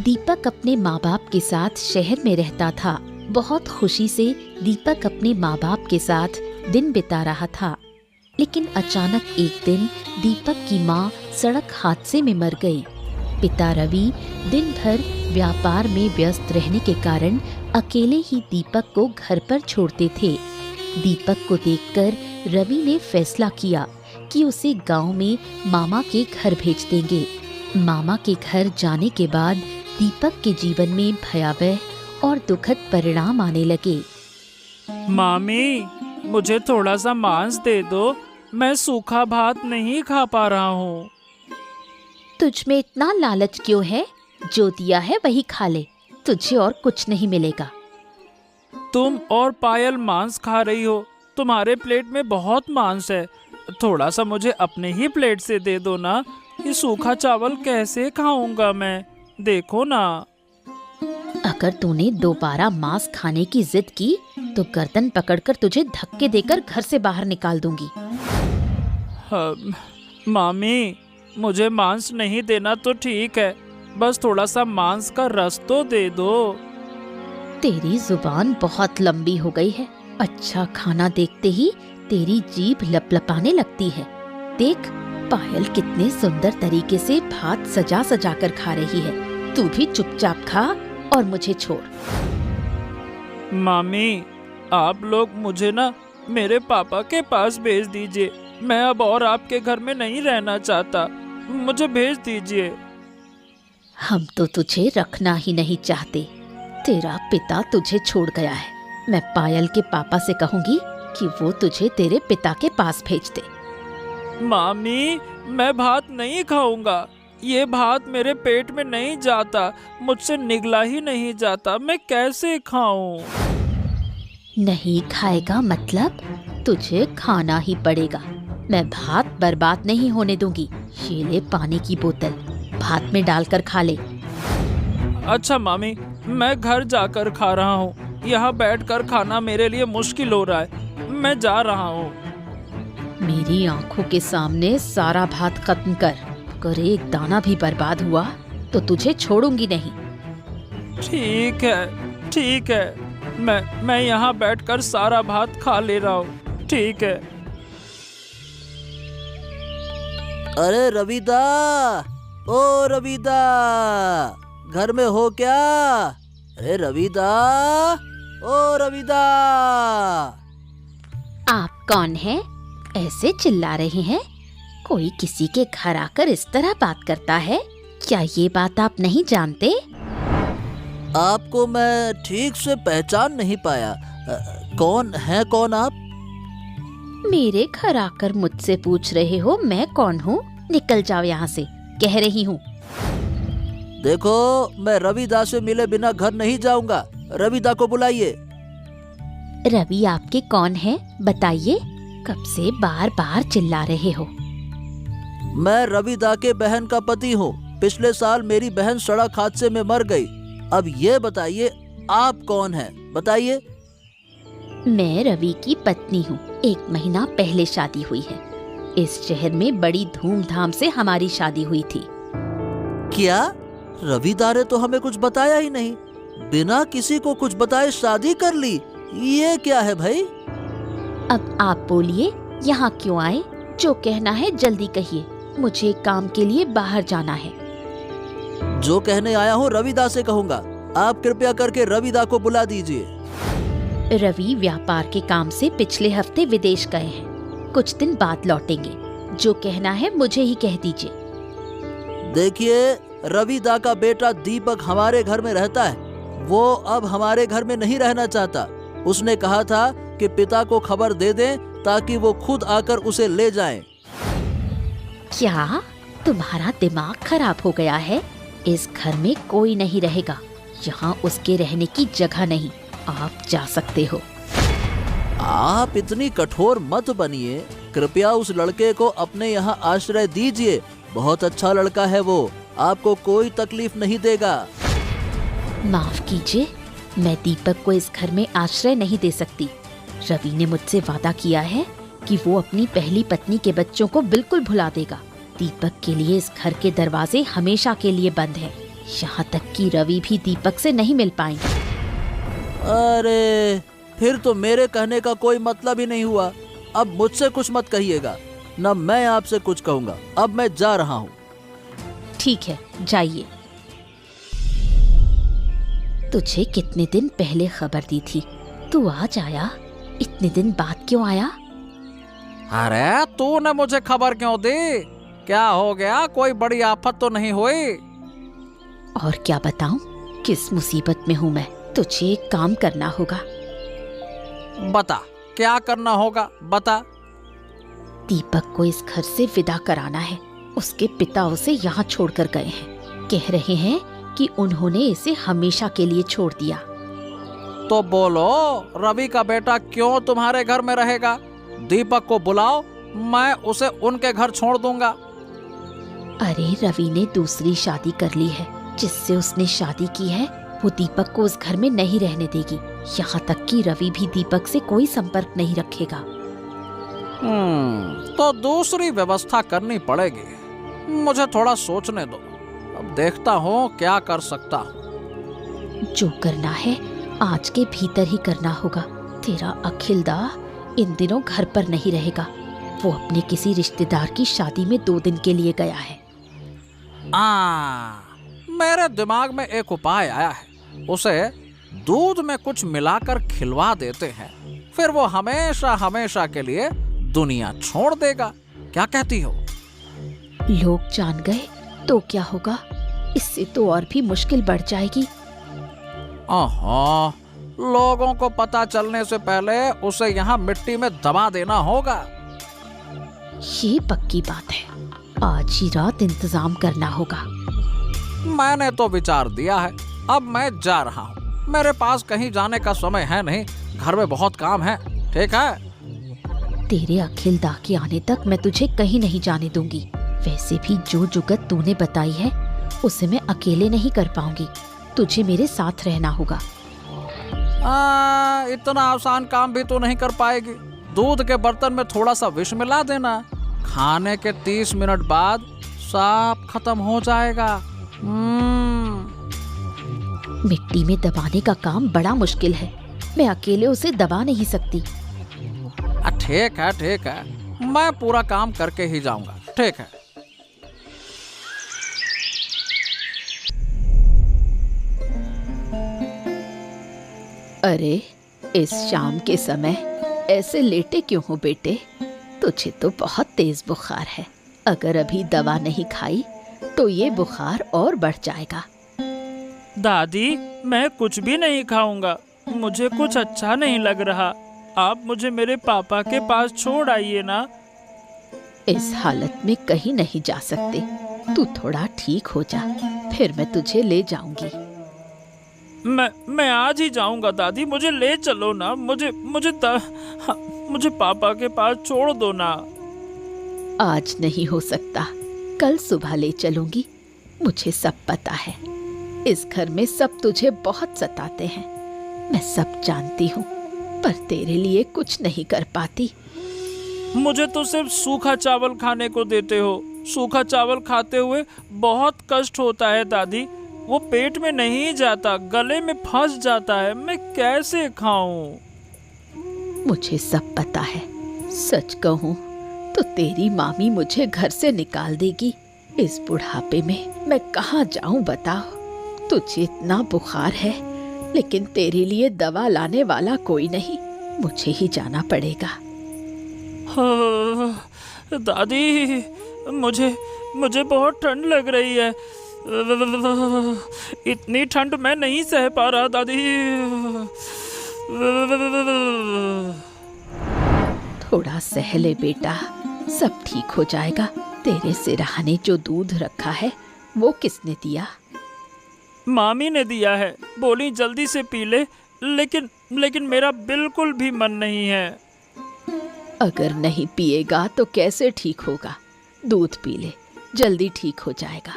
दीपक अपने माँ बाप के साथ शहर में रहता था। बहुत खुशी से दीपक अपने माँ बाप के साथ दिन बिता रहा था। लेकिन अचानक एक दिन दीपक की माँ सड़क हादसे में मर गई। पिता रवि दिन भर व्यापार में व्यस्त रहने के कारण अकेले ही दीपक को घर पर छोड़ते थे। दीपक को देखकर रवि ने फैसला किया कि उसे गांव में मामा के घर भेज देंगे। मामा के घर जाने के बाद दीपक के जीवन में भयावह और दुखद परिणाम आने लगे। मामी, मुझे थोड़ा सा मांस दे दो, मैं सूखा भात नहीं खा पा रहा हूँ। तुझ में इतना लालच क्यों है? जो दिया है वही खा ले, तुझे और कुछ नहीं मिलेगा। तुम और पायल मांस खा रही हो, तुम्हारे प्लेट में बहुत मांस है, थोड़ा सा मुझे अपने ही प्लेट से दे दो ना। ये सूखा चावल कैसे खाऊंगा मैं, देखो ना। अगर तूने दोबारा मांस खाने की जिद की तो गर्दन पकड़कर तुझे धक्के देकर घर से बाहर निकाल दूंगी। मामी, मुझे मांस नहीं देना तो ठीक है, बस थोड़ा सा मांस का रस तो दे दो। तेरी जुबान बहुत लंबी हो गई है। अच्छा खाना देखते ही तेरी जीभ लपलपाने लगती है। देख, पायल कितने सुंदर तरीके से भात सजा सजा कर खा रही है। तू भी चुपचाप खा और मुझे छोड़। मामी, आप लोग मुझे ना मेरे पापा के पास भेज दीजिए। मैं अब और आपके घर में नहीं रहना चाहता, मुझे भेज दीजिए। हम तो तुझे रखना ही नहीं चाहते। तेरा पिता तुझे छोड़ गया है। मैं पायल के पापा से कहूंगी कि वो तुझे तेरे पिता के पास भेज दे। मामी, मैं भात नहीं खाऊंगा, ये भात मेरे पेट में नहीं जाता, मुझसे निगला ही नहीं जाता, मैं कैसे खाऊं? नहीं खाएगा मतलब तुझे खाना ही पड़ेगा। मैं भात बर्बाद नहीं होने दूंगी। ये ले पानी की बोतल, भात में डालकर खा ले। अच्छा मामी, मैं घर जाकर खा रहा हूँ, यहाँ बैठकर खाना मेरे लिए मुश्किल हो रहा है, मैं जा रहा हूँ। मेरी आंखों के सामने सारा भात खत्म कर। अगर एक दाना भी बर्बाद हुआ तो तुझे छोड़ूंगी नहीं। ठीक है, मैं यहाँ बैठकर सारा भात खा ले रहा हूँ, ठीक है। अरे रविदा, ओ रविदा, घर में हो क्या? अरे रविदा, ओ रविदा। आप कौन हैं? ऐसे चिल्ला रहे हैं? कोई किसी के घर आकर इस तरह बात करता है? क्या ये बात आप नहीं जानते? आपको मैं ठीक से पहचान नहीं पाया। कौन आप? मेरे घर आकर मुझसे पूछ रहे हो मैं कौन हूँ? निकल जाओ यहाँ से, कह रही हूँ। देखो, मैं रविदा से मिले बिना घर नहीं जाऊंगा। रविदा को बुलाइए। रवि आपके कौन है बताइए? कब से बार बार चिल्ला रहे हो? मैं रविदा के बहन का पति हूँ। पिछले साल मेरी बहन सड़क हादसे में मर गई। अब ये बताइए, आप कौन हैं? बताइए। मैं रवि की पत्नी हूँ। 1 महीना पहले शादी हुई है। इस शहर में बड़ी धूमधाम से हमारी शादी हुई थी। क्या? रविदा ने तो हमें कुछ बताया ही नहीं। बिना किसी को कुछ बताए शादी कर ली, ये क्या है भाई? अब आप बोलिए, यहाँ क्यों आए? जो कहना है जल्दी कहिए, मुझे काम के लिए बाहर जाना है। जो कहने आया हूँ रविदा से कहूँगा। आप कृपया करके रविदा को बुला दीजिए। रवि व्यापार के काम से पिछले हफ्ते विदेश गए हैं। कुछ दिन बाद लौटेंगे। जो कहना है मुझे ही कह दीजिए। देखिए, रविदा का बेटा दीपक हमारे घर में रहता है। वो अब हमारे घर में नहीं रहना चाहता। उसने कहा था कि पिता को खबर दे दें ताकि वो खुद आकर उसे ले जाएं। क्या तुम्हारा दिमाग खराब हो गया है? इस घर में कोई नहीं रहेगा। यहाँ उसके रहने की जगह नहीं। आप जा सकते हो। आप इतनी कठोर मत बनिए। कृपया उस लड़के को अपने यहाँ आश्रय दीजिए। बहुत अच्छा लड़का है वो, आपको कोई तकलीफ नहीं देगा। माफ कीजिए, मैं दीपक को इस घर में आश्रय नहीं दे सकती। रवि ने मुझसे वादा किया है कि वो अपनी पहली पत्नी के बच्चों को बिल्कुल भुला देगा। दीपक के लिए इस घर के दरवाजे हमेशा के लिए बंद हैं। यहाँ तक कि रवि भी दीपक से नहीं मिल पाएंगे। अरे फिर तो मेरे कहने का कोई मतलब ही नहीं हुआ। अब मुझसे कुछ मत कहिएगा, न मैं आपसे कुछ कहूँगा। अब मैं जा रहा हूँ। ठीक है, जाइए। तुझे कितने दिन पहले खबर दी थी, तू आज आया? इतने दिन बाद क्यों आया? अरे तूने मुझे खबर क्यों दी? क्या हो गया? कोई बड़ी आफत तो नहीं हुई? और क्या बताऊं, किस मुसीबत में हूँ मैं। तुझे एक काम करना होगा। बता, क्या करना होगा? बता। दीपक को इस घर से विदा कराना है। उसके पिता उसे यहाँ छोड़कर गए हैं। कह रहे हैं कि उन्होंने इसे हमेशा के लिए छोड़ दिया। तो बोलो, रवि का बेटा क्यों तुम्हारे घर में रहेगा? दीपक को बुलाओ, मैं उसे उनके घर छोड़ दूंगा। अरे रवि ने दूसरी शादी कर ली है। जिससे उसने शादी की है वो दीपक को उस घर में नहीं रहने देगी। यहाँ तक कि रवि भी दीपक से कोई संपर्क नहीं रखेगा। तो दूसरी व्यवस्था करनी पड़ेगी। मुझे थोड़ा सोचने दो, अब देखता हूँ क्या कर सकता हूँ। जो करना है आज के भीतर ही करना होगा। तेरा अखिलदा इन दिनों घर पर नहीं रहेगा। वो अपने किसी रिश्तेदार की शादी में 2 दिन के लिए गया है। मेरे दिमाग में एक उपाय आया है। उसे दूध में कुछ मिलाकर खिलवा देते हैं, फिर वो हमेशा हमेशा के लिए दुनिया छोड़ देगा। क्या कहती हो? लोग जान गए तो क्या होगा? इससे तो और भी मुश्किल बढ़ जाएगी। लोगों को पता चलने से पहले उसे यहाँ मिट्टी में दबा देना होगा। ये पक्की बात है। आज ही रात इंतजाम करना होगा। मैंने तो विचार दिया है, अब मैं जा रहा हूँ। मेरे पास कहीं जाने का समय है नहीं, घर में बहुत काम है। ठीक है? तेरे अखिलदा के आने तक मैं तुझे कहीं नहीं जाने दूंगी। वैसे भी जो जुगत तूने बताई है उसे मैं अकेले नहीं कर पाऊंगी। तुझे मेरे साथ रहना होगा। इतना आसान काम भी तो नहीं कर पाएगी। दूध के बर्तन में थोड़ा सा विष मिला देना, खाने के 30 मिनट बाद सब खत्म हो जाएगा। मिट्टी में दबाने का काम बड़ा मुश्किल है। मैं अकेले उसे दबा नहीं सकती। ठीक है, ठीक है, मैं पूरा काम करके ही जाऊंगा। ठीक है। अरे इस शाम के समय ऐसे लेटे क्यों हो बेटे? तुझे तो बहुत तेज बुखार है। अगर अभी दवा नहीं खाई तो ये बुखार और बढ़ जाएगा। दादी, मैं कुछ भी नहीं खाऊंगा। मुझे कुछ अच्छा नहीं लग रहा। आप मुझे मेरे पापा के पास छोड़ आइए ना। इस हालत में कहीं नहीं जा सकते। तू थोड़ा ठीक हो जा, फिर मैं तुझे ले जाऊंगी। मैं आज ही जाऊंगा दादी, मुझे ले चलो ना। मुझे पापा के पास छोड़ दो ना। आज नहीं हो सकता, कल सुबह ले चलूंगी। मुझे सब पता है। इस घर में सब तुझे बहुत सताते हैं, मैं सब जानती हूँ, पर तेरे लिए कुछ नहीं कर पाती। मुझे तो सिर्फ सूखा चावल खाने को देते हो। सूखा चावल खाते हुए बहुत कष्ट होता है दादी। वो पेट में नहीं जाता, गले में फंस जाता है। मैं कैसे खाऊं? मुझे सब पता है। सच कहूँ तो तेरी मामी मुझे घर से निकाल देगी। इस बुढ़ापे में मैं कहाँ जाऊं बताओ? तुझे इतना बुखार है, लेकिन तेरे लिए दवा लाने वाला कोई नहीं। मुझे ही जाना पड़ेगा। दादी, मुझे बहुत ठंड लग रही है। इतनी ठंड मैं नहीं सह पा रहा दादी। थोड़ा सह ले बेटा, सब ठीक हो जाएगा। तेरे सिरहाने जो दूध रखा है वो किसने दिया? मामी ने दिया है। बोली जल्दी से पी ले, लेकिन मेरा बिल्कुल भी मन नहीं है। अगर नहीं पिएगा तो कैसे ठीक होगा? दूध पी ले, जल्दी ठीक हो जाएगा।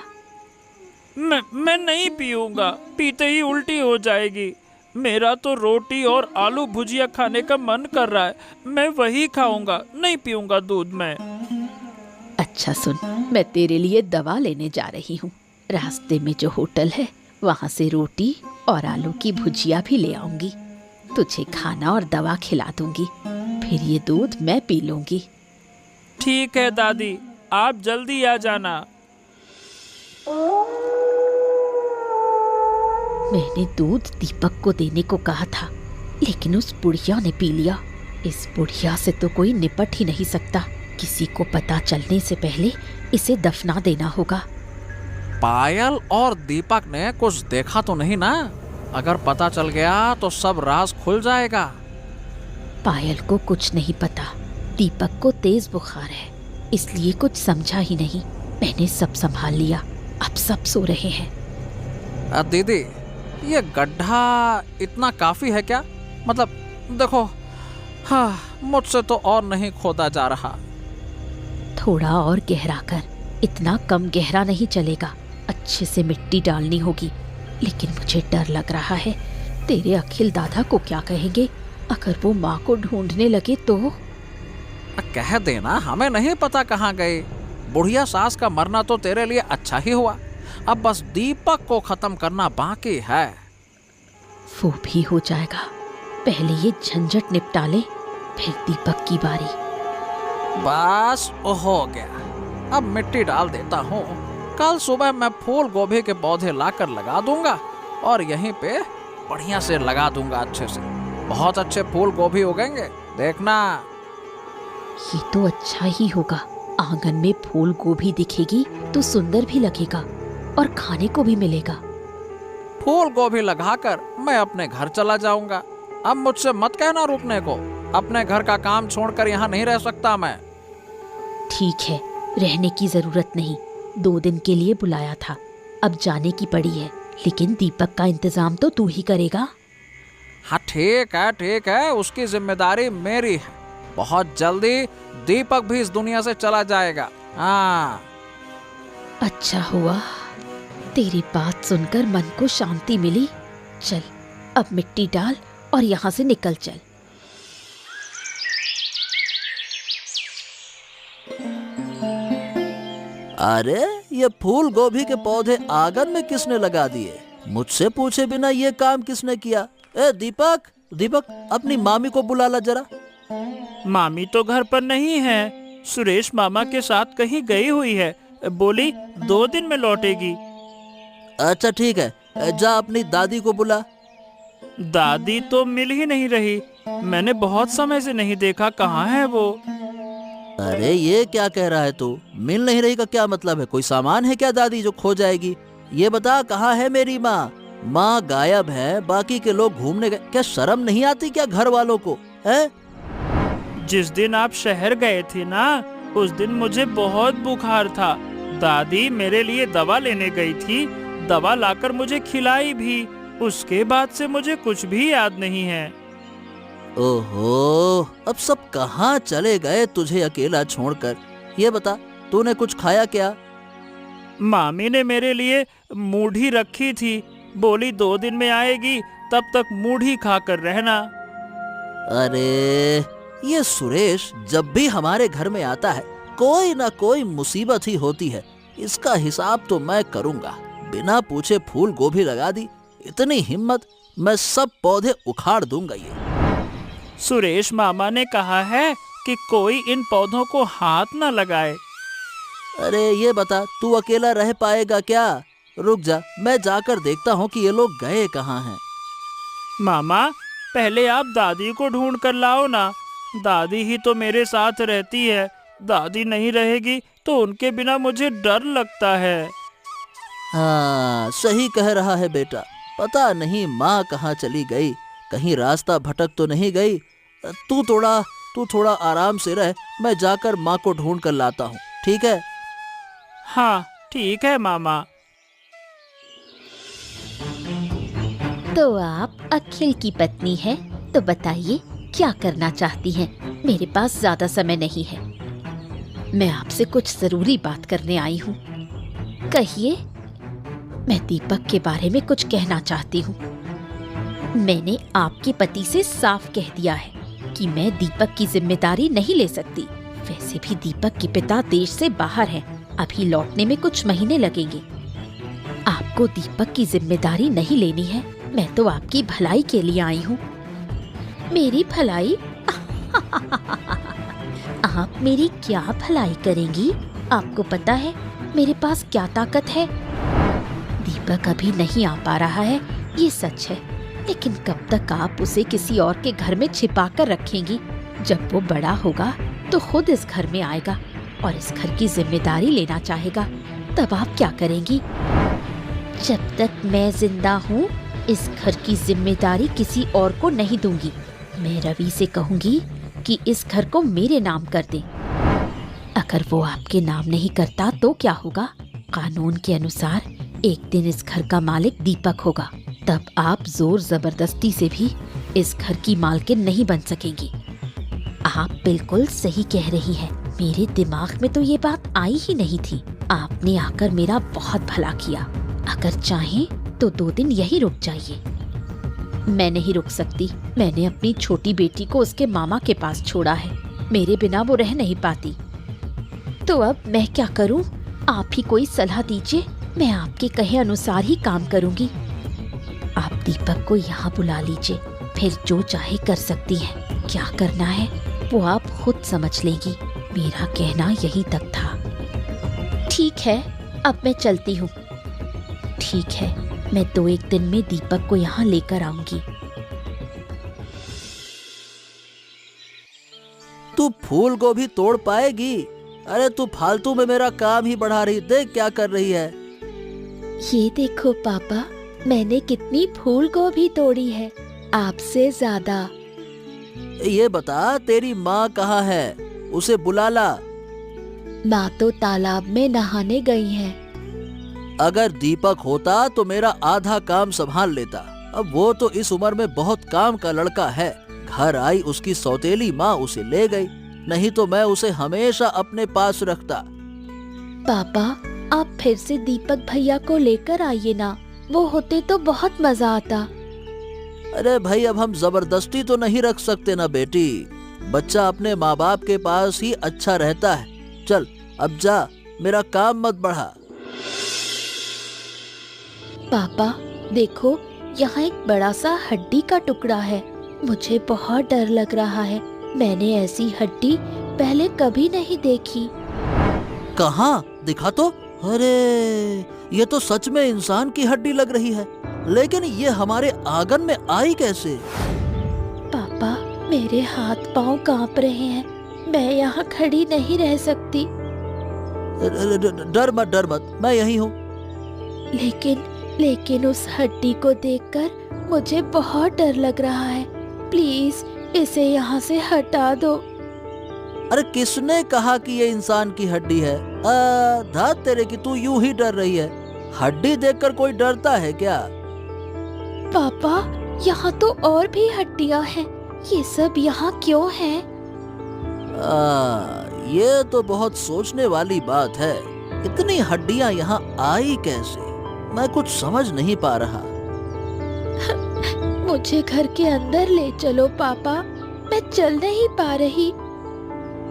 मैं नहीं पीऊंगा, पीते ही उल्टी हो जाएगी। मेरा तो रोटी और आलू भुजिया खाने का मन कर रहा है, मैं वही खाऊंगा, नहीं पीऊंगा दूध में। अच्छा सुन, मैं तेरे लिए दवा लेने जा रही हूँ। रास्ते में जो होटल है वहाँ से रोटी और आलू की भुजिया भी ले आऊंगी। तुझे खाना और दवा खिला दूंगी, फिर ये दूध मैं पी लूंगी। ठीक है दादी, आप जल्दी आ जाना। मैंने दूध दीपक को देने को कहा था, लेकिन उस बुढ़िया ने पी लिया। इस बुढ़िया से तो कोई निपट ही नहीं सकता। किसी को पता चलने से पहले इसे दफना देना होगा। पायल और दीपक ने कुछ देखा तो नहीं ना? अगर पता चल गया तो सब राज खुल जाएगा। पायल को कुछ नहीं पता। दीपक को तेज बुखार है, इसलिए कुछ समझा ही नहीं। मैंने सब संभाल लिया। अब सब सो रहे हैं। दीदी, ये गड्ढा इतना काफी है क्या? मतलब देखो, हाँ, मुझसे तो और नहीं खोदा जा रहा। थोड़ा और गहरा कर। इतना कम गहरा नहीं चलेगा, अच्छे से मिट्टी डालनी होगी। लेकिन मुझे डर लग रहा है, तेरे अखिल दादा को क्या कहेंगे अगर वो माँ को ढूंढने लगे तो? कह देना हमें नहीं पता कहाँ गए। बुढ़िया सास का मरना तो तेरे लिए अच्छा ही हुआ। अब बस दीपक को खत्म करना बाकी है। वो भी हो जाएगा। पहले ये झंझट निपटा ले, फिर दीपक की बारी। बस हो गया। अब मिट्टी डाल देता हूँ। कल सुबह मैं फूल गोभी के पौधे लाकर लगा दूंगा और यहीं पे बढ़िया से लगा दूंगा अच्छे से। बहुत अच्छे फूल गोभी उगेंगे, देखना। ये तो अच्छा ही होगा। आंगन में फूल गोभी दिखेगी तो सुंदर भी लगेगा और खाने को भी मिलेगा। फूल गोभी लगाकर मैं अपने घर चला जाऊंगा। अब मुझसे मत कहना रुकने को। अपने घर का काम छोड़कर यहाँ नहीं रह सकता मैं। ठीक है, रहने की जरूरत नहीं। 2 दिन के लिए बुलाया था, अब जाने की पड़ी है। लेकिन दीपक का इंतजाम तो तू ही करेगा। हाँ ठीक है, उसकी जिम्मेदारी मेरी है। बहुत जल्दी दीपक भी इस दुनिया से चला जाएगा। हाँ। अच्छा हुआ, तेरी बात सुनकर मन को शांति मिली। चल अब मिट्टी डाल और यहाँ से निकल चल। अरे ये फूल गोभी के पौधे आंगन में किसने लगा दिए? मुझसे पूछे बिना ये काम किसने किया? ए दीपक, अपनी मामी को बुला ला जरा। मामी तो घर पर नहीं है, सुरेश मामा के साथ कहीं गई हुई है। बोली 2 दिन में लौटेगी। अच्छा ठीक है, जा अपनी दादी को बुला। दादी तो मिल ही नहीं रही। मैंने बहुत समय से नहीं देखा, कहाँ है वो? अरे ये क्या कह रहा है तू? मिल नहीं रही का क्या मतलब है? कोई सामान है क्या दादी जो खो जाएगी? ये बता, कहाँ है मेरी माँ? माँ गायब है, बाकी के लोग घूमने गए। क्या शर्म नहीं आती क्या घर वालों को? है जिस दिन आप शहर गए थे ना, उस दिन मुझे बहुत बुखार था। दादी मेरे लिए दवा लेने गई थी, दवा लाकर मुझे खिलाई भी। उसके बाद से मुझे कुछ भी याद नहीं है। ओहो, अब सब कहाँ चले गए तुझे अकेला छोड़कर? ये बता, तूने कुछ खाया क्या? मामी ने मेरे लिए मूढ़ी रखी थी, बोली 2 दिन में आएगी, तब तक मूढ़ी खाकर रहना। अरे ये सुरेश जब भी हमारे घर में आता है कोई ना कोई मुसीबत ही होती है। इसका हिसाब तो मैं करूंगा। बिना पूछे फूल गोभी लगा दी, इतनी हिम्मत! मैं सब पौधे उखाड़ दूंगा। ये सुरेश मामा ने कहा है कि कोई इन पौधों को हाथ न लगाए। अरे ये बता, तू अकेला रह पाएगा क्या? रुक जा, मैं जाकर देखता हूँ कि ये लोग गए कहाँ हैं। मामा, पहले आप दादी को ढूंढ कर लाओ ना। दादी ही तो मेरे साथ रहती है। दादी नहीं रहेगी तो उनके बिना मुझे डर लगता है। हाँ, सही कह रहा है बेटा। पता नहीं माँ कहाँ चली गई, कहीं रास्ता भटक तो नहीं गई। तू थोड़ा आराम से रह, मैं जाकर माँ को ढूंढ कर लाता हूँ, ठीक है? हाँ ठीक है मामा। तो आप अखिल की पत्नी है, तो बताइए क्या करना चाहती हैं? मेरे पास ज्यादा समय नहीं है। मैं आपसे कुछ जरूरी बात करने आई हूँ। कहिए। मैं दीपक के बारे में कुछ कहना चाहती हूँ। मैंने आपके पति से साफ कह दिया है कि मैं दीपक की जिम्मेदारी नहीं ले सकती। वैसे भी दीपक के पिता देश से बाहर हैं, अभी लौटने में कुछ महीने लगेंगे। आपको दीपक की जिम्मेदारी नहीं लेनी है। मैं तो आपकी भलाई के लिए आई हूँ। मेरी भलाई? आप मेरी क्या भलाई करेंगी? आपको पता है मेरे पास क्या ताकत है? दीपक अभी नहीं आ पा रहा है, ये सच है, लेकिन कब तक आप उसे किसी और के घर में छिपा कर रखेंगी? जब वो बड़ा होगा तो खुद इस घर में आएगा और इस घर की जिम्मेदारी लेना चाहेगा, तब आप क्या करेंगी? जब तक मैं जिंदा हूँ इस घर की जिम्मेदारी किसी और को नहीं दूंगी। मैं रवि से कहूंगी कि इस घर को मेरे नाम कर दे। अगर वो आपके नाम नहीं करता तो क्या होगा? कानून के अनुसार एक दिन इस घर का मालिक दीपक होगा। तब आप जोर जबरदस्ती से भी इस घर की मालकिन नहीं बन सकेंगी। आप बिल्कुल सही कह रही हैं। मेरे दिमाग में तो ये बात आई ही नहीं थी। आपने आकर मेरा बहुत भला किया। अगर चाहें तो 2 दिन यही रुक जाइए। मैं नहीं रुक सकती। मैंने अपनी छोटी बेटी को उसके मामा के पास छोड़ा है। मेरे बिना वो रह नहीं पाती। तो अब मैं क्या करूं? आप ही कोई सलाह दीजिए। मैं आपके कहे अनुसार ही काम करूंगी। आप दीपक को यहाँ बुला लीजिए, फिर जो चाहे कर सकती हैं। क्या करना है वो आप खुद समझ लेंगी। मेरा कहना यही तक था। ठीक है, अब मैं चलती हूँ। ठीक है, मैं 2-1 दिन में दीपक को यहाँ लेकर आऊंगी। तू फूल गोभी तोड़ पाएगी? अरे तू फालतू में मेरा काम ही बढ़ा रही। देख क्या कर रही है। ये देखो पापा, मैंने कितनी फूल गोभी तोड़ी है, आपसे ज्यादा। ये बता तेरी माँ कहाँ है? उसे बुला ला। माँ तो तालाब में नहाने गई हैं। अगर दीपक होता तो मेरा आधा काम संभाल लेता। अब वो तो इस उम्र में बहुत काम का लड़का है। घर आई उसकी सौतेली माँ उसे ले गई, नहीं तो मैं उसे हमेशा अपने पास रखता। पापा, आप फिर से दीपक भैया को लेकर आइए ना। वो होते तो बहुत मजा आता। अरे भाई, अब हम जबरदस्ती तो नहीं रख सकते ना बेटी। बच्चा अपने माँ बाप के पास ही अच्छा रहता है। चल अब जा, मेरा काम मत बढ़ा। पापा देखो, यहाँ एक बड़ा सा हड्डी का टुकड़ा है। मुझे बहुत डर लग रहा है। मैंने ऐसी हड्डी पहले कभी नहीं देखी। कहाँ? दिखा तो। अरे ये तो सच में इंसान की हड्डी लग रही है, लेकिन ये हमारे आंगन में आई कैसे? पापा, मेरे हाथ पांव कांप रहे हैं। मैं यहाँ खड़ी नहीं रह सकती। डर मत, मैं यहीं हूँ। लेकिन उस हड्डी को देखकर मुझे बहुत डर लग रहा है। प्लीज इसे यहाँ से हटा दो। अरे किसने कहा कि ये इंसान की हड्डी है? धात तेरे की, तू यूं ही डर रही है। हड्डी देखकर कोई डरता है क्या? पापा, यहाँ तो और भी हड्डियाँ हैं। ये सब यहाँ क्यों है? ये तो बहुत सोचने वाली बात है। इतनी हड्डियाँ यहाँ आई कैसे? मैं कुछ समझ नहीं पा रहा। मुझे घर के अंदर ले चलो पापा, मैं चल नहीं पा रही।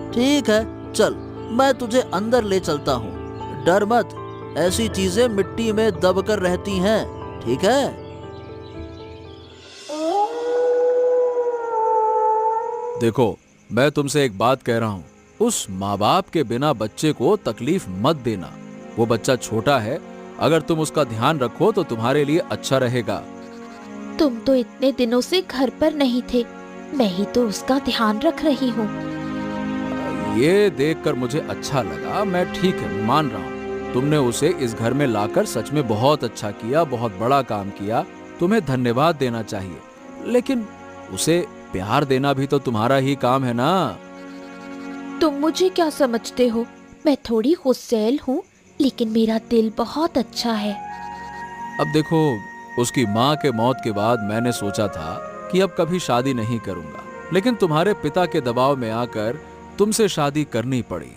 ठीक है, चल, मैं तुझे अंदर ले चलता हूँ। डर मत, ऐसी चीजें मिट्टी में दबकर रहती हैं, ठीक है? देखो, मैं तुमसे एक बात कह रहा हूँ। उस माँ बाप के बिना बच्चे को तकलीफ मत देना। वो बच्चा छोटा है, अगर तुम उसका ध्यान रखो तो तुम्हारे लिए अच्छा रहेगा। तुम तो इतने दिनों से घर पर नहीं थे, मैं ही तो उसका ध्यान रख रही हूँ। ये देखकर मुझे अच्छा लगा। मैं ठीक है, मान रहा हूँ। तुमने उसे इस घर में लाकर सच में बहुत अच्छा किया, बहुत बड़ा काम किया। तुम्हें धन्यवाद देना चाहिए, लेकिन उसे प्यार देना भी तो तुम्हारा ही काम है ना। तुम मुझे क्या समझते हो? मैं थोड़ी गुस्सैल हूँ, लेकिन मेरा दिल बहुत अच्छा है। अब देखो, उसकी माँ के मौत के बाद मैंने सोचा था कि अब कभी शादी नहीं करूंगा, लेकिन तुम्हारे पिता के दबाव में आकर तुमसे शादी करनी पड़ी।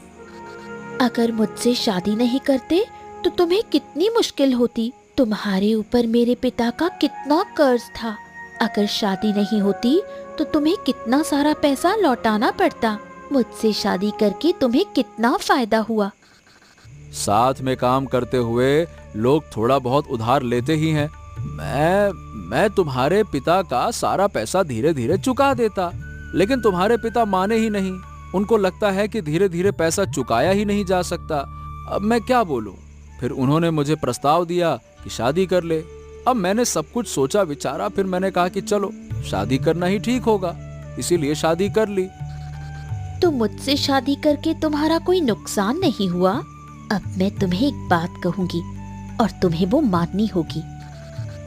अगर मुझसे शादी नहीं करते तो तुम्हें कितनी मुश्किल होती। तुम्हारे ऊपर मेरे पिता का कितना कर्ज था। अगर शादी नहीं होती तो तुम्हें कितना सारा पैसा लौटाना पड़ता। मुझसे शादी करके तुम्हें कितना फायदा हुआ। साथ में काम करते हुए लोग थोड़ा बहुत उधार लेते ही हैं। मैं तुम्हारे पिता का सारा पैसा धीरे धीरे चुका देता, लेकिन तुम्हारे पिता माने ही नहीं। उनको लगता है कि धीरे धीरे पैसा चुकाया ही नहीं जा सकता। अब मैं क्या बोलूं? फिर उन्होंने मुझे प्रस्ताव दिया कि शादी कर ले। अब मैंने सब कुछ सोचा विचारा, फिर मैंने कहा कि चलो शादी करना ही ठीक होगा, इसीलिए शादी कर ली। तो मुझसे शादी करके तुम्हारा कोई नुकसान नहीं हुआ? अब मैं तुम्हें एक बात कहूंगी और तुम्हें वो माननी होगी।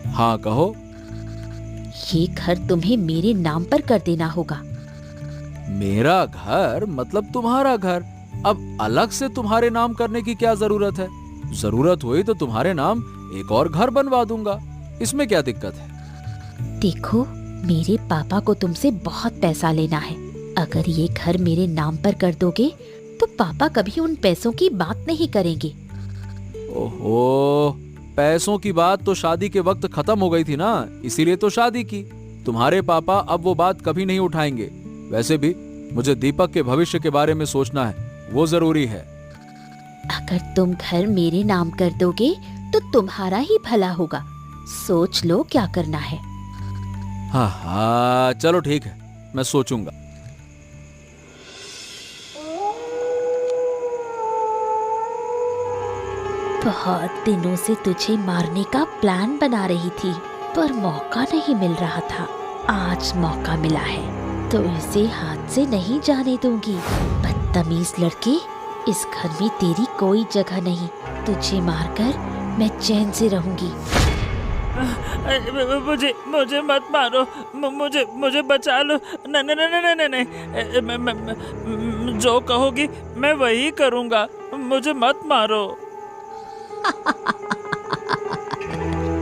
हाँ कहो। ये घर तुम्हें मेरे नाम पर कर देना होगा। मेरा घर मतलब तुम्हारा घर। अब अलग से तुम्हारे नाम करने की क्या जरूरत है? जरूरत हुई तो तुम्हारे नाम एक और घर बनवा दूंगा, इसमें क्या दिक्कत है? देखो, मेरे पापा को तुमसे बहुत पैसा लेना है। अगर ये घर मेरे नाम पर कर दोगे तो पापा कभी उन पैसों की बात नहीं करेंगे। ओहो, पैसों की बात तो शादी के वक्त खत्म हो गई थी ना, इसीलिए तो शादी की। तुम्हारे पापा अब वो बात कभी नहीं उठाएंगे। वैसे भी मुझे दीपक के भविष्य के बारे में सोचना है, वो जरूरी है। अगर तुम घर मेरे नाम कर दोगे तो तुम्हारा ही भला होगा। सोच लो क्या करना है। हाँ हाँ, चलो ठीक है, मैं सोचूंगा। बहुत दिनों से तुझे मारने का प्लान बना रही थी, पर मौका नहीं मिल रहा था। आज मौका मिला है तो इसे हाथ से नहीं जाने दूंगी। बदतमीज लड़के, इस घर में तेरी कोई जगह नहीं। तुझे मारकर मैं चैन से रहूंगी। मुझे मत मारो, मुझे बचा लो। नहीं, जो कहोगी मैं वही करूँगा। मुझे मत मारो।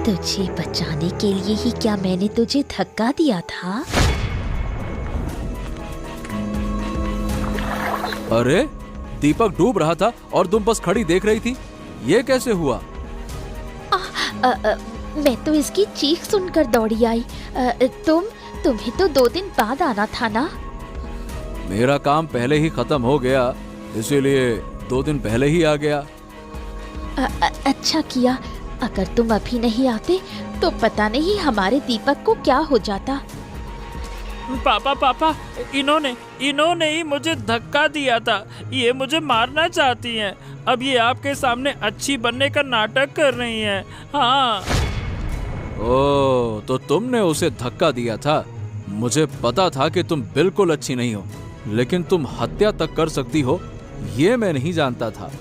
तुझे बचाने के लिए ही क्या मैंने तुझे धक्का दिया था? अरे, दीपक डूब रहा था और तुम बस खड़ी देख रही थी, ये कैसे हुआ? मैं तो इसकी चीख सुनकर दौड़ी आई। तुम्हें तो 2 दिन बाद आना था ना। मेरा काम पहले ही खत्म हो गया, इसीलिए 2 दिन पहले ही आ गया। अच्छा किया। अगर तुम अभी नहीं आते तो पता नहीं हमारे दीपक को क्या हो जाता। पापा, इन्होंने ही मुझे धक्का दिया था। ये मुझे मारना चाहती हैं। अब ये आपके सामने अच्छी बनने का नाटक कर रही हैं। हाँ। ओह, तो तुमने उसे धक्का दिया था। मुझे पता था कि तुम बिल्कुल अच्छी नहीं हो, लेकिन तुम हत्या तक कर सकती हो, ये मैं नहीं जानता था।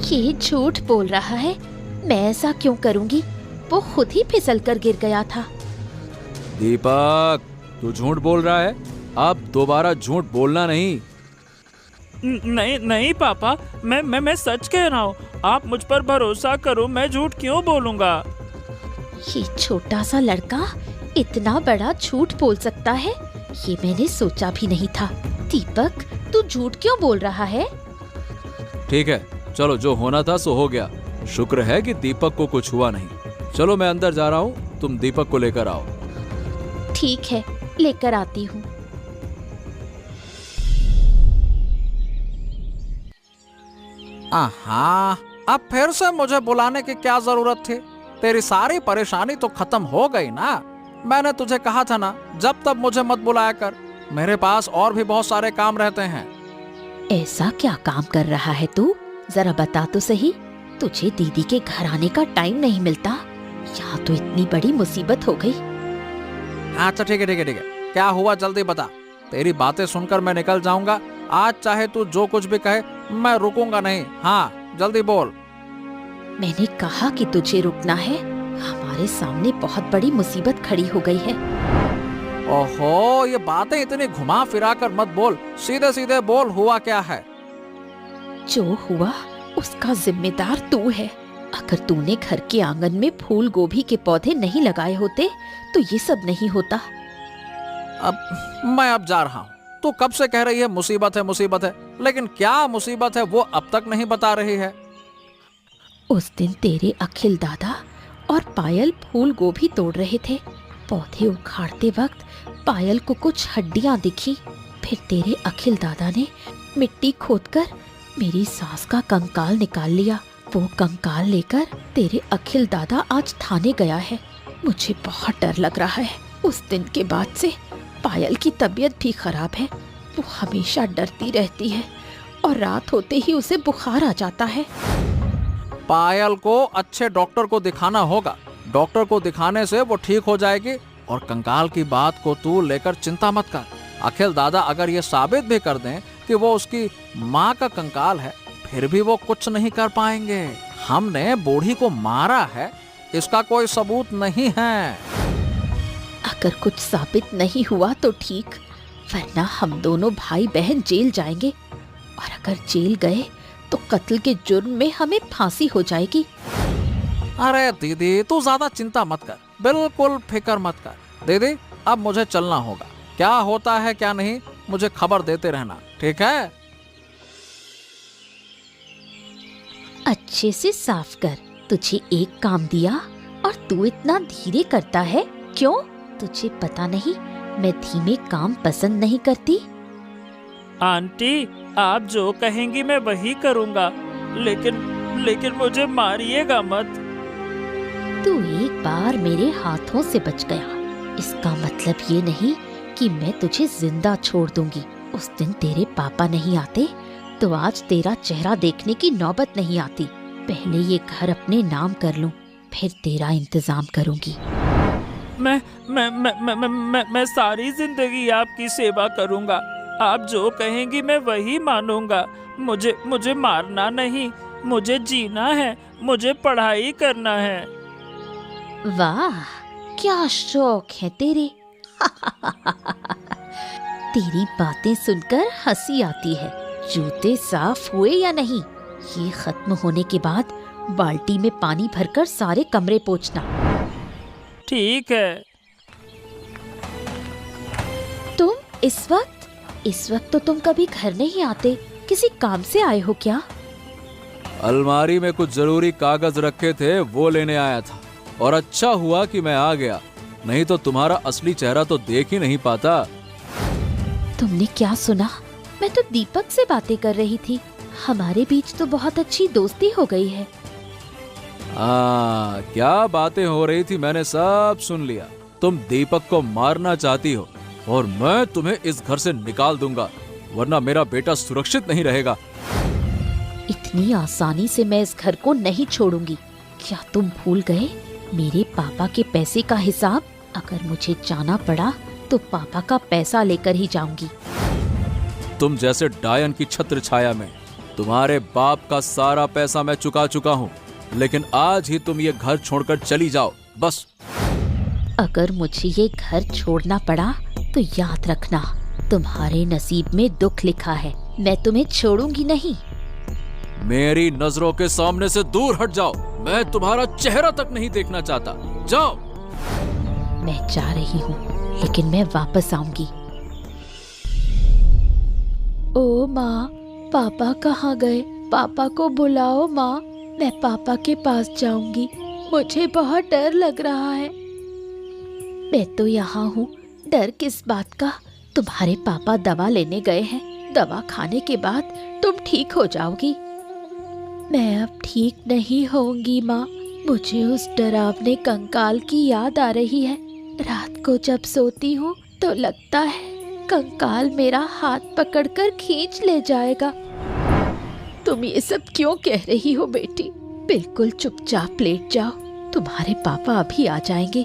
ये झूठ बोल रहा है। मैं ऐसा क्यों करूंगी? वो खुद ही फिसल कर गिर गया था। दीपक, तू झूठ बोल रहा है। अब दोबारा झूठ बोलना नहीं। नहीं पापा, मैं सच कह रहा हूँ। आप मुझ पर भरोसा करो, मैं झूठ क्यों बोलूँगा? ये छोटा सा लड़का इतना बड़ा झूठ बोल सकता है, ये मैंने सोचा भी नहीं था। दीपक, तू झूठ क्यों बोल रहा है? ठीक है, चलो, जो होना था सो हो गया। शुक्र है कि दीपक को कुछ हुआ नहीं। चलो, मैं अंदर जा रहा हूँ, तुम दीपक को लेकर आओ। ठीक है, लेकर आती हूँ। आहा, अब फिर से मुझे बुलाने की क्या जरूरत थी? तेरी सारी परेशानी तो खत्म हो गई ना। मैंने तुझे कहा था ना, जब तब मुझे मत बुलाया कर। मेरे पास और भी बहुत सारे काम रहते हैं। ऐसा क्या काम कर रहा है तू? जरा बता तो सही। तुझे दीदी के घर आने का टाइम नहीं मिलता। यहाँ तो इतनी बड़ी मुसीबत हो गई। अच्छा ठीक है। क्या हुआ, जल्दी बता। तेरी बातें सुनकर मैं निकल जाऊंगा। आज चाहे तू जो कुछ भी कहे, मैं रुकूंगा नहीं। हाँ, जल्दी बोल। मैंने कहा कि तुझे रुकना है। हमारे सामने बहुत बड़ी मुसीबत खड़ी हो गई है। ओहो, ये बातें इतनी घुमा फिरा कर मत बोल, सीधे सीधे बोल, हुआ क्या है? जो हुआ उसका जिम्मेदार तू है। अगर तूने घर के आंगन में फूल गोभी के पौधे नहीं लगाए होते तो ये सब नहीं होता। मैं अब जा रहा हूँ। तू कब से कह रही है मुसीबत है, लेकिन क्या मुसीबत है वो अब तक नहीं बता रही है। उस दिन तेरे अखिल दादा और पायल फूल गोभी तोड़ रहे थे। पौधे उखाड़ते वक्त पायल को कुछ हड्डियां दिखी। फिर तेरे अखिल दादा ने मिट्टी खोदकर मेरी सास का कंकाल निकाल लिया। वो कंकाल लेकर तेरे अखिल दादा आज थाने गया है। मुझे बहुत डर लग रहा है। उस दिन के बाद से पायल की तबीयत भी खराब है। वो हमेशा डरती रहती है और रात होते ही उसे बुखार आ जाता है। पायल को अच्छे डॉक्टर को दिखाना होगा। डॉक्टर को दिखाने से वो ठीक हो जाएगी। और कंकाल की बात को तू लेकर चिंता मत कर। अखिल दादा अगर ये साबित भी कर दें कि वो उसकी माँ का कंकाल है, फिर भी वो कुछ नहीं कर पाएंगे। हमने बूढ़ी को मारा है, इसका कोई सबूत नहीं है। अगर कुछ साबित नहीं हुआ तो ठीक, वरना हम दोनों भाई बहन जेल जाएंगे। और अगर जेल गए तो कत्ल के जुर्म में हमें फांसी हो जाएगी। अरे दीदी, तू ज्यादा चिंता मत कर, बिल्कुल फिक्र मत कर। दीदी, अब मुझे चलना होगा। क्या होता है क्या नहीं, मुझे खबर देते रहना, ठीक है? अच्छे से साफ कर। तुझे एक काम दिया और तू इतना धीरे करता है, क्यों? तुझे पता नहीं मैं धीमे काम पसंद नहीं करती। आंटी, आप जो कहेंगी मैं वही करूँगा, लेकिन मुझे मारिएगा मत। तू एक बार मेरे हाथों से बच गया, इसका मतलब ये नहीं कि मैं तुझे जिंदा छोड़ दूंगी। उस दिन तेरे पापा नहीं आते तो आज तेरा चेहरा देखने की नौबत नहीं आती। पहले ये घर अपने नाम कर लूं, फिर तेरा इंतजाम करूंगी। मैं सारी जिंदगी आपकी सेवा करूंगा। आप जो कहेंगी मैं वही मानूंगा। मुझे मारना नहीं, मुझे जीना है, मुझे पढ़ाई करना है। वाह, क्या शौक है तेरे। तेरी बातें सुनकर हंसी आती है। जूते साफ हुए या नहीं? ये खत्म होने के बाद बाल्टी में पानी भरकर सारे कमरे पोंछना। ठीक है। तुम इस वक्त तो तुम कभी घर नहीं आते। किसी काम से आए हो क्या? अलमारी में कुछ जरूरी कागज रखे थे, वो लेने आया था। और अच्छा हुआ कि मैं आ गया, नहीं तो तुम्हारा असली चेहरा तो देख ही नहीं पाता। तुमने क्या सुना? मैं तो दीपक से बातें कर रही थी। हमारे बीच तो बहुत अच्छी दोस्ती हो गई है। क्या बातें हो रही थी मैंने सब सुन लिया। तुम दीपक को मारना चाहती हो और मैं तुम्हें इस घर से निकाल दूंगा, वरना मेरा बेटा सुरक्षित नहीं रहेगा। इतनी आसानी से मैं इस घर को नहीं छोड़ूंगी। क्या तुम भूल गए मेरे पापा के पैसे का हिसाब? अगर मुझे जाना पड़ा तो पापा का पैसा लेकर ही जाऊंगी। तुम जैसे डायन की छत्र छाया में तुम्हारे बाप का सारा पैसा मैं चुका चुका हूँ, लेकिन आज ही तुम ये घर छोड़कर चली जाओ, बस। अगर मुझे ये घर छोड़ना पड़ा तो याद रखना, तुम्हारे नसीब में दुख लिखा है। मैं तुम्हें छोड़ूंगी नहीं। मेरी नजरों के सामने से दूर हट जाओ। मैं तुम्हारा चेहरा तक नहीं देखना चाहता। जाओ। मैं जा रही हूँ, लेकिन मैं वापस आऊंगी। ओ माँ, पापा कहाँ गए? पापा को बुलाओ माँ, मैं पापा के पास जाऊंगी। मुझे बहुत डर लग रहा है। मैं तो यहाँ हूँ, डर किस बात का? तुम्हारे पापा दवा लेने गए हैं। दवा खाने के बाद तुम ठीक हो जाओगी। मैं अब ठीक नहीं होंगी माँ। मुझे उस डरावने कंकाल की याद आ रही है। रात को जब सोती हूँ तो लगता है कंकाल मेरा हाथ पकड़कर खींच ले जाएगा। तुम ये सब क्यों कह रही हो बेटी? बिल्कुल चुपचाप लेट जाओ, तुम्हारे पापा अभी आ जाएंगे।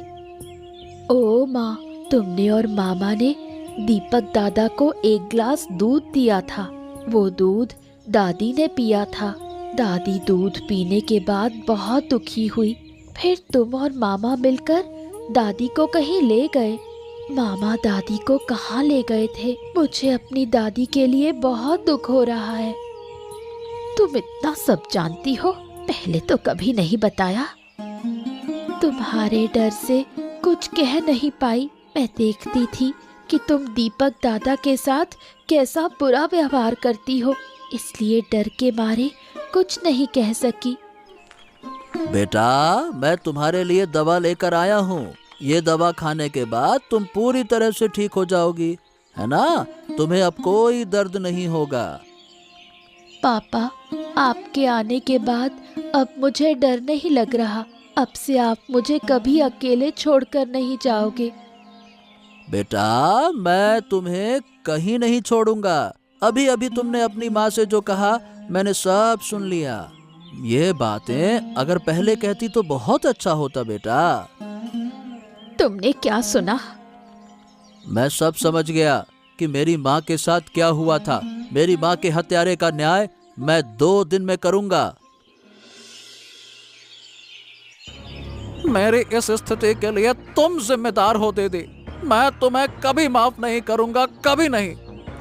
ओ माँ, तुमने और मामा ने दीपक दादा को एक गिलास दूध दिया था। वो दूध दादी ने पिया था। दादी दूध पीने के बाद बहुत दुखी हुई। फिर तुम और मामा मिलकर दादी को कहीं ले गए। मामा दादी को कहाँ ले गए थे? मुझे अपनी दादी के लिए बहुत दुख हो रहा है। तुम इतना सब जानती हो, पहले तो कभी नहीं बताया। तुम्हारे डर से कुछ कह नहीं पाई। मैं देखती थी कि तुम दीपक दादा के साथ कैसा बुरा व्यवहार करती हो, इसलिए डर के मारे कुछ नहीं कह सकी। बेटा, मैं तुम्हारे लिए दवा लेकर आया हूँ। ये दवा खाने के बाद तुम पूरी तरह से ठीक हो जाओगी, है ना? तुम्हें अब कोई दर्द नहीं होगा। पापा, आपके आने के बाद अब मुझे डर नहीं लग रहा। अब से आप मुझे कभी अकेले छोड़कर नहीं जाओगे। बेटा, मैं तुम्हें कहीं नहीं छोड़ूंगा। अभी अभी तुमने अपनी माँ से जो कहा मैंने सब सुन लिया। ये बातें अगर पहले कहती तो बहुत अच्छा होता बेटा। तुमने क्या सुना? मैं सब समझ गया कि मेरी माँ के साथ क्या हुआ था। मेरी माँ के हत्यारे का न्याय मैं 2 दिन में करूंगा। मेरी इस स्थिति के लिए तुम जिम्मेदार हो दीदी। मैं तुम्हें कभी माफ नहीं करूंगा, कभी नहीं।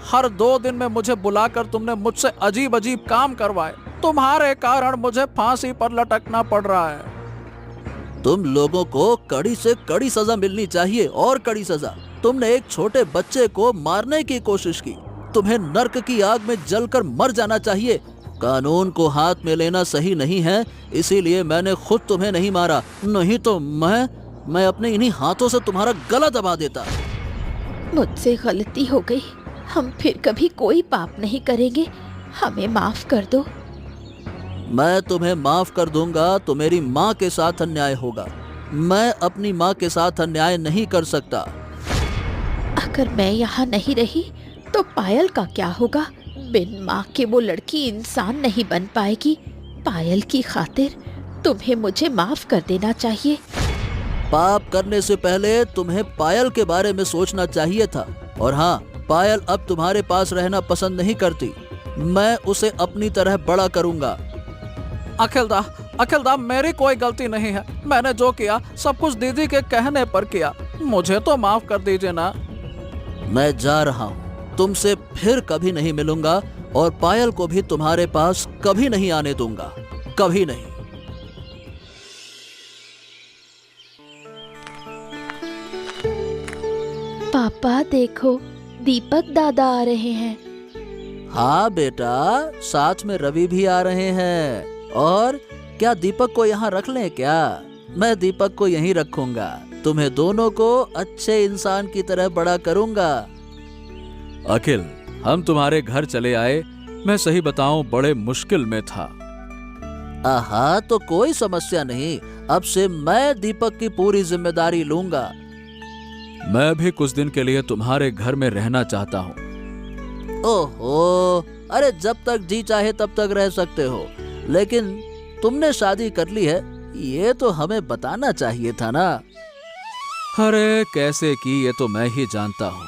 हर 2 दिन में मुझे बुलाकर तुमने मुझसे अजीब अजीब काम करवाए। तुम्हारे कारण मुझे फांसी पर लटकना पड़ रहा है। तुम लोगों को कड़ी से कड़ी सजा मिलनी चाहिए, और कड़ी सजा। तुमने एक छोटे बच्चे को मारने की कोशिश की। तुम्हें नर्क की आग में जलकर मर जाना चाहिए। कानून को हाथ में लेना सही नहीं है, इसीलिए मैंने खुद तुम्हें नहीं मारा। नहीं तो मैं अपने इन्हीं हाथों से तुम्हारा गला दबा देता। मुझसे गलती हो गई। हम फिर कभी कोई पाप नहीं करेंगे। हमें माफ कर दो। मैं तुम्हें माफ कर दूंगा तो मेरी माँ के साथ अन्याय होगा। मैं अपनी माँ के साथ अन्याय नहीं कर सकता। अगर मैं यहाँ नहीं रही तो पायल का क्या होगा? बिन माँ के वो लड़की इंसान नहीं बन पाएगी। पायल की खातिर तुम्हें मुझे माफ कर देना चाहिए। पाप करने से पहले तुम्हें पायल के बारे में सोचना चाहिए था। और हाँ, पायल अब तुम्हारे पास रहना पसंद नहीं करती। मैं उसे अपनी तरह बड़ा करूंगा। अखिलदा, मेरी कोई गलती नहीं है। मैंने जो किया सब कुछ दीदी के कहने पर किया। मुझे तो माफ कर दीजिए ना। मैं जा रहा हूँ। तुमसे फिर कभी नहीं मिलूंगा और पायल को भी तुम्हारे पास कभी नहीं आने दूंगा। कभी नहीं। पापा देखो, दीपक दादा आ रहे हैं। हाँ बेटा, साथ में रवि भी आ रहे हैं। और क्या दीपक को यहाँ रख लें क्या? मैं दीपक को यहीं रखूंगा। तुम्हें दोनों को अच्छे इंसान की तरह बड़ा करूंगा। अखिल, हम तुम्हारे घर चले आए। मैं सही बताऊं, बड़े मुश्किल में था। आहा, तो कोई समस्या नहीं। अब से मैं दीपक की पूरी जिम्मेदारी लूंगा। मैं भी कुछ दिन के लिए तुम्हारे घर में रहना चाहता हूँ। ओहो, अरे जब तक जी चाहे तब तक रह सकते हो। लेकिन तुमने शादी कर ली है, ये तो हमें बताना चाहिए था ना। अरे कैसे की ये तो मैं ही जानता हूँ।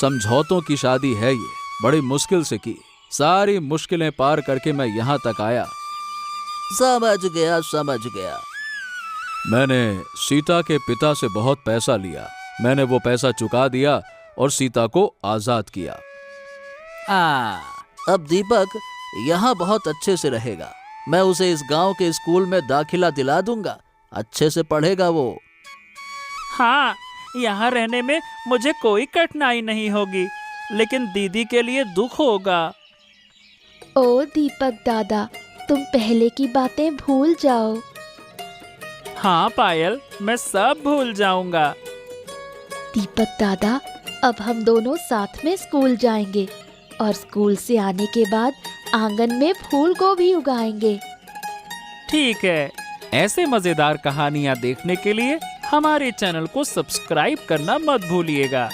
समझौतों की शादी है ये, बड़ी मुश्किल से की। सारी मुश्किलें पार करके मैं यहाँ तक आया। समझ गया, समझ गया। मैंने सीता के पिता से बहुत पैसा लिया। मैंने वो पैसा चुका दिया और सीता को आजाद किया। अब दीपक यहाँ बहुत अच्छे से रहेगा। मैं उसे इस गांव के स्कूल में दाखिला दिला दूंगा। अच्छे से पढ़ेगा वो। हाँ, यहाँ रहने में मुझे कोई कठिनाई नहीं होगी, लेकिन दीदी के लिए दुख होगा। ओ दीपक दादा, तुम पहले की बातें भूल जाओ। हाँ पायल, मैं सब भूल जाऊंगा। दीपक दादा, अब हम दोनों साथ में स्कूल जाएंगे और स्कूल से आने के बाद आंगन में फूल गोभी उगाएंगे। ठीक है। ऐसे मजेदार कहानियाँ देखने के लिए हमारे चैनल को सब्सक्राइब करना मत भूलिएगा।